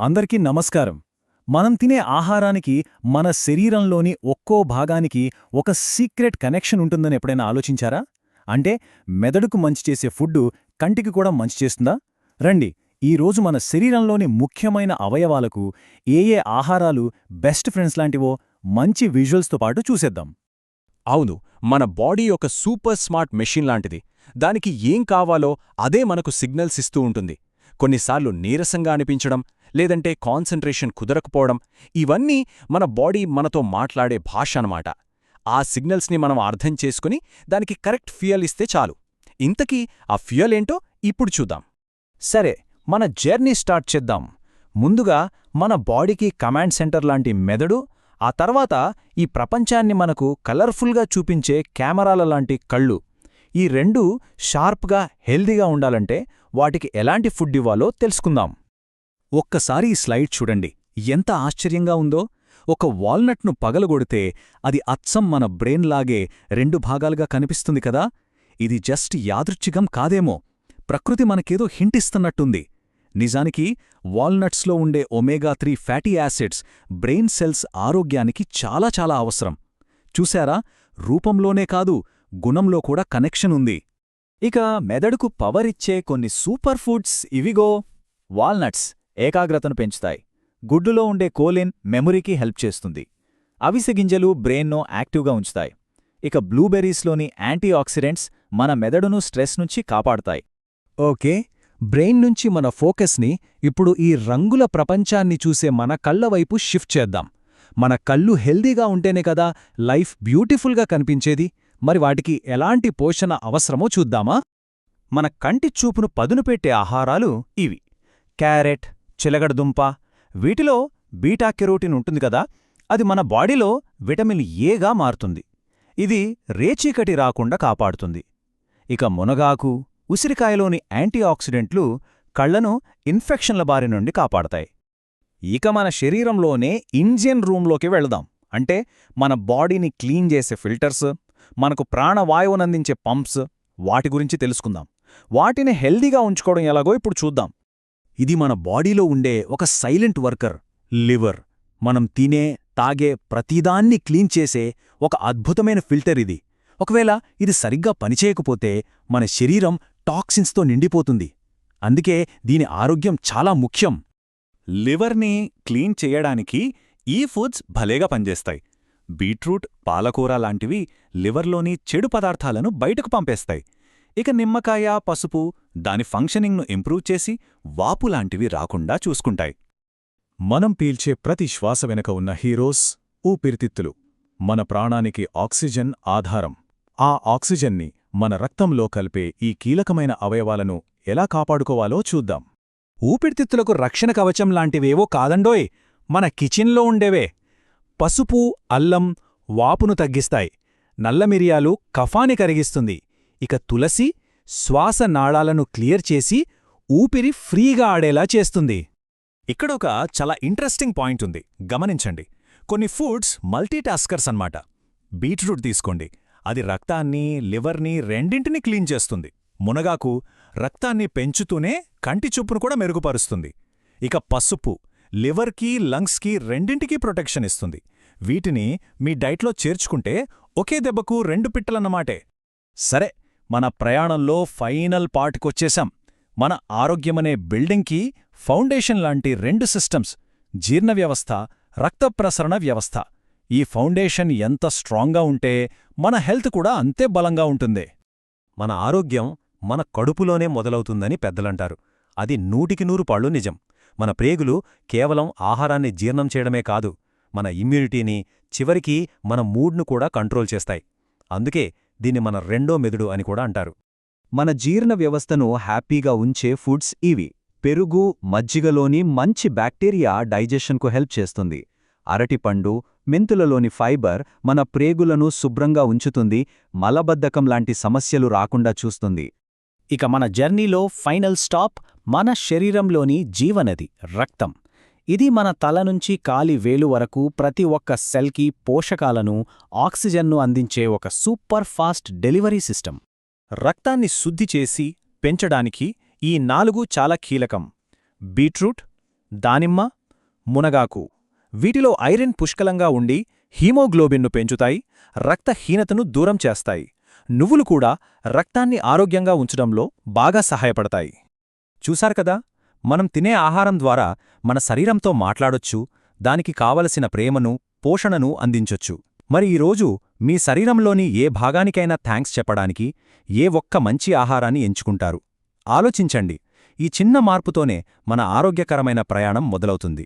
అందరికీ నమస్కారం. మనం తినే ఆహారానికి మన శరీరంలోని ఒక్కో భాగానికి ఒక సీక్రెట్ కనెక్షన్ ఉంటుందని ఎప్పుడైనా ఆలోచించారా? అంటే మెదడుకు మంచి చేసే ఫుడ్డు కంటికి కూడా మంచి చేస్తుందా? రండి, ఈరోజు మన శరీరంలోని ముఖ్యమైన అవయవాలకు ఏ ఆహారాలు బెస్ట్ ఫ్రెండ్స్ లాంటివో మంచి విజువల్స్తో పాటు చూసేద్దాం. అవును, మన బాడీ ఒక సూపర్ స్మార్ట్ మెషిన్ లాంటిది. దానికి ఏం కావాలో అదే మనకు సిగ్నల్స్ ఇస్తూ ఉంటుంది. కొన్నిసార్లు నీరసంగా అనిపించడం, లేదంటే కాన్సంట్రేషన్ కుదరకపోవడం, ఇవన్నీ మన బాడీ మనతో మాట్లాడే భాష అన్నమాట. ఆ సిగ్నల్స్ని మనం అర్థం చేసుకుని దానికి కరెక్ట్ ఫ్యూయల్ ఇస్తే చాలు. ఇంతకీ ఆ ఫ్యూయల్ ఏంటో ఇప్పుడు చూద్దాం. సరే, మన జర్నీ స్టార్ట్ చేద్దాం. ముందుగా మన బాడీకి కమాండ్ సెంటర్ లాంటి మెదడు, ఆ తర్వాత ఈ ప్రపంచాన్ని మనకు కలర్ఫుల్గా చూపించే కెమెరాల లాంటి కళ్ళు. ఈ రెండూ షార్ప్గా హెల్దీగా ఉండాలంటే వాటికి ఎలాంటి ఫుడ్ ఇవ్వాలో తెలుసుకుందాం. ఒక్కసారి ఈ స్లైడ్ చూడండి, ఎంత ఆశ్చర్యంగా ఉందో. ఒక వాల్నట్ను పగలగొడితే అది అచ్చం మన బ్రెయిన్ లాగే రెండు భాగాలుగా కనిపిస్తుంది కదా. ఇది జస్ట్ యాదృచ్ఛికం కాదేమో, ప్రకృతి మనకేదో హింటిస్తున్నట్టుంది. నిజానికి వాల్నట్స్లో ఉండే ఒమేగా-3 ఫ్యాటీ యాసిడ్స్ బ్రెయిన్ సెల్స్ ఆరోగ్యానికి చాలా చాలా అవసరం. చూశారా, రూపంలోనే కాదు, గుణంలో కూడా కనెక్షన్ ఉంది. ఇక మెదడుకు పవర్ ఇచ్చే కొన్ని సూపర్ ఫుడ్స్ ఇవిగో. వాల్నట్స్ ఏకాగ్రతను పెంచుతాయి. గుడ్డులో ఉండే కోలిన్ మెమరీకి హెల్ప్ చేస్తుంది. అవిసె గింజలు బ్రెయిన్ను యాక్టివ్గా ఉంచుతాయి. ఇక బ్లూబెర్రీస్లోని యాంటీఆక్సిడెంట్స్ మన మెదడును స్ట్రెస్ నుంచి కాపాడతాయి. ఓకే, బ్రెయిన్ నుంచి మన ఫోకస్ని ఇప్పుడు ఈ రంగుల ప్రపంచాన్ని చూసే మన కళ్ళ వైపు షిఫ్ట్ చేద్దాం. మన కళ్ళు హెల్దీగా ఉంటేనే కదా లైఫ్ బ్యూటిఫుల్గా కనిపించేది. మరి వాటికి ఎలాంటి పోషణ అవసరమో చూద్దామా? మన కంటి చూపును పదును పెట్టే ఆహారాలు ఇవి: క్యారెట్, చిలగడదుంప. వీటిలో బీటా కెరోటిన్ ఉంటుంది కదా, అది మన బాడీలో విటమిన్ ఏగా మారుతుంది. ఇది రేచీకటి రాకుండా కాపాడుతుంది. ఇక మునగాకు, ఉసిరికాయలోని యాంటీఆక్సిడెంట్లు కళ్లను ఇన్ఫెక్షన్ల బారి నుండి కాపాడతాయి. ఇక మన శరీరంలోనే ఇంజిన్ రూంలోకి వెళదాం. అంటే మన బాడీని క్లీన్ చేసే ఫిల్టర్స్, మనకు ప్రాణవాయువునందించే పంప్స్, వాటి గురించి తెలుసుకుందాం. వాటిని హెల్దీగా ఉంచుకోవడం ఎలాగో ఇప్పుడు చూద్దాం. ఇది మన బాడీలో ఉండే ఒక సైలెంట్ వర్కర్, లివర్. మనం తినే, తాగే ప్రతిదాన్ని క్లీన్ చేసే ఒక అద్భుతమైన ఫిల్టర్ ఇది. ఒకవేళ ఇది సరిగ్గా పనిచేయకపోతే మన శరీరం టాక్సిన్స్తో నిండిపోతుంది. అందుకే దీని ఆరోగ్యం చాలా ముఖ్యం. లివర్ని క్లీన్ చేయడానికి ఈ ఫుడ్స్ భలేగా పనిచేస్తాయి. బీట్రూట్, పాలకూర లాంటివి లివర్లోని చెడు పదార్థాలను బయటకు పంపేస్తాయి. ఇక నిమ్మకాయ, పసుపు దాని ఫంక్షనింగ్ను ఇంప్రూవ్ చేసి వాపులాంటివి రాకుండా చూసుకుంటాయి. మనం పీల్చే ప్రతి శ్వాస వెనుక ఉన్న హీరోస్ ఊపిరితిత్తులు. మన ప్రాణానికి ఆక్సిజన్ ఆధారం. ఆ ఆక్సిజన్ని మన రక్తంలో కలిపే ఈ కీలకమైన అవయవాలను ఎలా కాపాడుకోవాలో చూద్దాం. ఊపిరితిత్తులకు రక్షణ కవచం లాంటివేవో కాదండోయ్, మన కిచెన్లో ఉండేవే. పసుపు, అల్లం వాపును తగ్గిస్తాయి. నల్లమిరియాలు కఫాని కరిగిస్తుంది. ఇక తులసి శ్వాస నాళాలను క్లియర్ చేసి ఊపిరి ఫ్రీగా ఆడేలా చేస్తుంది. ఇక్కడొక చాలా ఇంట్రెస్టింగ్ పాయింట్ ఉంది, గమనించండి. కొన్ని ఫుడ్స్ మల్టీటాస్కర్స్ అన్నమాట. బీట్రూట్ తీసుకోండి, అది రక్తాన్ని, లివర్ని రెండింటినీ క్లీన్ చేస్తుంది. మునగాకు రక్తాన్ని పెంచుతూనే కంటి చూపును కూడా మెరుగుపరుస్తుంది. ఇక పసుపు లివర్కి, లంగ్స్కి రెండింటికీ ప్రొటెక్షన్ ఇస్తుంది. వీటిని మీ డైట్లో చేర్చుకుంటే ఒకే దెబ్బకు రెండు పిట్టలన్నమాటే. సరే, మన ప్రయాణంలో ఫైనల్ పార్ట్కొచ్చేశాం. మన ఆరోగ్యమనే బిల్డింగ్కి ఫౌండేషన్ లాంటి రెండు సిస్టమ్స్: జీర్ణ వ్యవస్థ, రక్త ప్రసరణ వ్యవస్థ. ఈ ఫౌండేషన్ ఎంత స్ట్రాంగ్గా ఉంటే మన హెల్త్ కూడా అంతే బలంగా ఉంటుంది. మన ఆరోగ్యం మన కడుపులోనే మొదలవుతుందని పెద్దలంటారు. అది 100% నిజం. మన ప్రేగులు కేవలం ఆహారాన్ని జీర్ణం చేయడమే కాదు, మన ఇమ్యూనిటీని, చివరికి మన మూడ్ను కూడా కంట్రోల్ చేస్తాయి. అందుకే దీన్ని మన రెండో మెదడు అని కూడా అంటారు. మన జీర్ణ వ్యవస్థను హ్యాపీగా ఉంచే ఫుడ్స్ ఇవి. పెరుగు, మజ్జిగలోని మంచి బ్యాక్టీరియా డైజెషన్కు హెల్ప్ చేస్తుంది. అరటిపండు, మెంతులలోని ఫైబర్ మన ప్రేగులను శుభ్రంగా ఉంచుతుంది, మలబద్ధకం లాంటి సమస్యలు రాకుండా చూస్తుంది. ఇక మన జర్నీలో ఫైనల్ స్టాప్ మన శరీరంలోని జీవనది రక్తం. ఇది మన తల నుంచి కాలి వేలు వరకు ప్రతి ఒక్క సెల్కి పోషకాలను, ఆక్సిజన్ను అందించే ఒక సూపర్ ఫాస్ట్ డెలివరీ సిస్టమ్. రక్తాన్ని శుద్ధి చేసి పెంచడానికి ఈ 4 చాలా కీలకం: బీట్రూట్, దానిమ్మ, మునగాకు. వీటిలో ఐరన్ పుష్కలంగా ఉండి హీమోగ్లోబిన్ను పెంచుతాయి, రక్తహీనతను దూరం చేస్తాయి. నువ్వులు కూడా రక్తాన్ని ఆరోగ్యంగా ఉంచడంలో బాగా సహాయపడతాయి. చూశారు కదా, మనం తినే ఆహారం ద్వారా మన శరీరంతో మాట్లాడొచ్చు, దానికి కావలసిన ప్రేమను, పోషణను అందించొచ్చు. మరి ఈరోజు మీ శరీరంలోని ఏ భాగానికైనా థాంక్స్ చెప్పడానికి ఏ ఒక్క మంచి ఆహారాన్ని ఎంచుకుంటారు? ఆలోచించండి. ఈ చిన్న మార్పుతోనే మన ఆరోగ్యకరమైన ప్రయాణం మొదలవుతుంది.